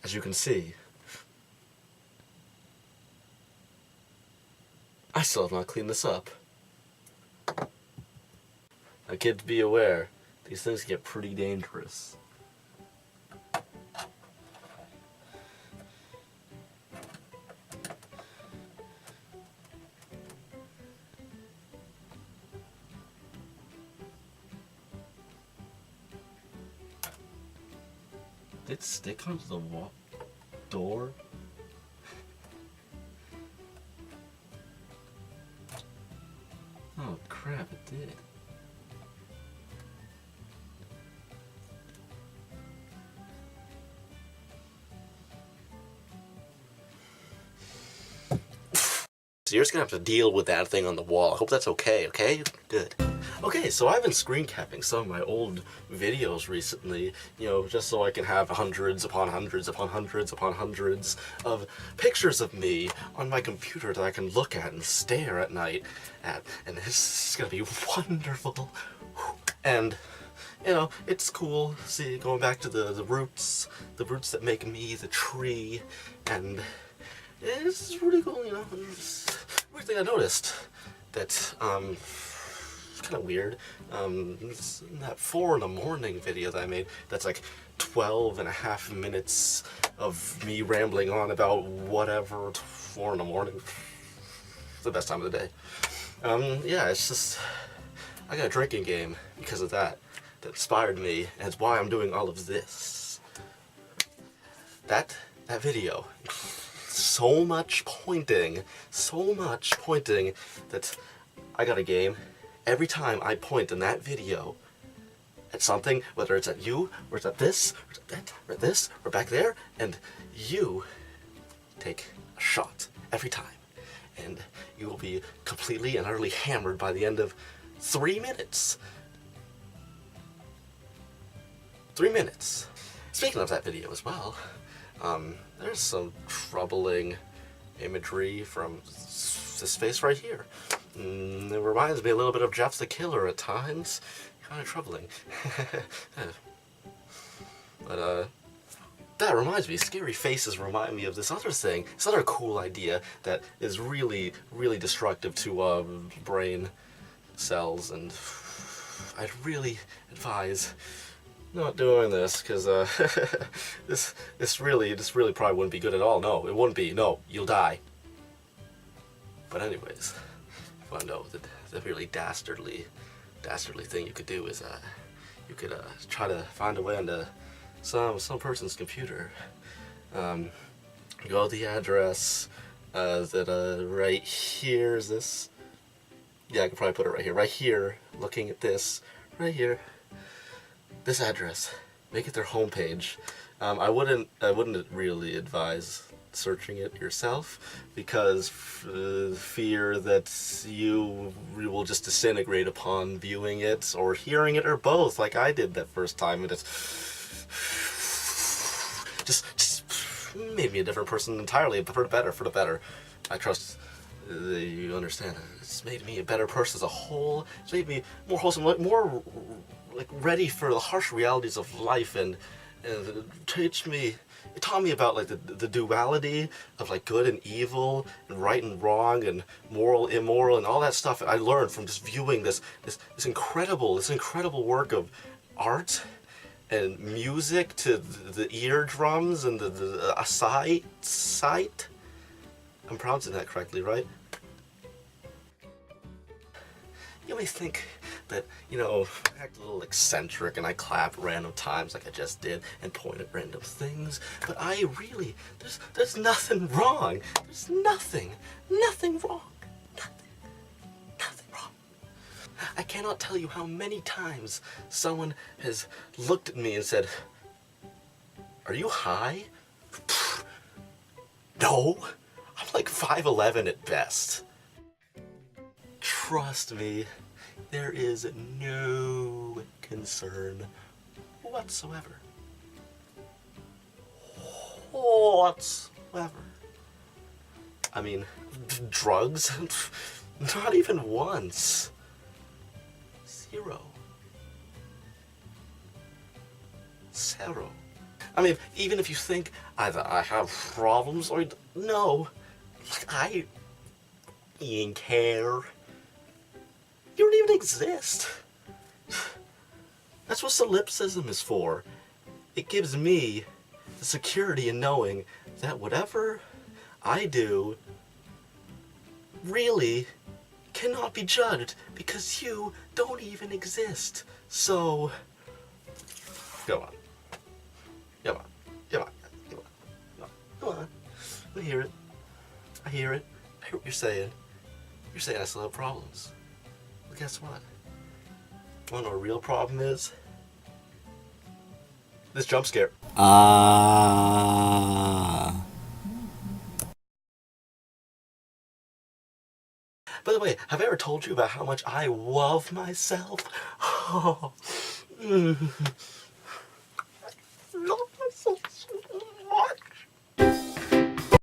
as you can see, I still have not cleaned this up. Now kids, be aware, these things get pretty dangerous. Did it stick onto the door? Oh crap, it did. So you're just gonna have to deal with that thing on the wall. I hope that's okay, okay? Good. Okay, so I've been screen capping some of my old videos recently, you know, just so I can have hundreds upon hundreds upon hundreds upon hundreds of pictures of me on my computer that I can look at and stare at night at, and this is gonna be wonderful. And, you know, it's cool, see, going back to the roots that make me the tree, and it's really cool, you know. Weird thing I noticed that, it's kind of weird. That 4 in the morning video that I made, that's like 12.5 minutes of me rambling on about whatever, 4 in the morning. It's the best time of the day. Yeah, it's just, I got a drinking game because of that inspired me, and it's why I'm doing all of this. That video. So much pointing that I got a game. Every time I point in that video at something, whether it's at you, or it's at this, or it's at that, or at this, or back there, and you take a shot every time. And you will be completely and utterly hammered by the end of 3 minutes. 3 minutes. Speaking of that video as well, there's some troubling imagery from this face right here. It reminds me a little bit of Jeff the Killer at times. Kind of troubling. But, that reminds me, scary faces remind me of this other thing, this other cool idea that is really, really destructive to, brain cells, and I'd really advise not doing this, because this really probably wouldn't be good at all. No, it wouldn't be. No, you'll die. But anyways, if I know the really dastardly thing you could do is you could try to find a way onto some person's computer. Go to the address that right here is this. Yeah, I could probably put it right here. Right here, looking at this, right here. This address, make it their homepage. I wouldn't really advise searching it yourself, because fear that you will just disintegrate upon viewing it or hearing it, or both, like I did that first time, and it just made me a different person entirely, but for the better. I trust you understand. It's made me a better person as a whole. It's made me more wholesome, more like ready for the harsh realities of life, and it taught me about like the duality of like good and evil, and right and wrong, and moral, immoral, and all that stuff. I learned from just viewing this incredible work of art and music to the eardrums and the sight. I'm pronouncing that correctly, right? You may think that, you know, I act a little eccentric and I clap random times like I just did and point at random things, but I really, there's nothing wrong. There's nothing wrong. Nothing wrong. I cannot tell you how many times someone has looked at me and said, "Are you high?" No, I'm like 5'11" at best. Trust me, there is no concern whatsoever. I mean, drugs? Not even once. 0. I mean, even if you think either I have problems or no, I even care. You don't even exist. That's what solipsism is for. It gives me the security in knowing that whatever I do really cannot be judged because you don't even exist. So, come on. Come on. Come on. Come on. Come on. I hear it. I hear it. I hear what you're saying. You're saying I still have problems. Well, guess what? Wanna know what a real problem is? This jump scare. Ah. By the way, have I ever told you about how much I love myself? Oh.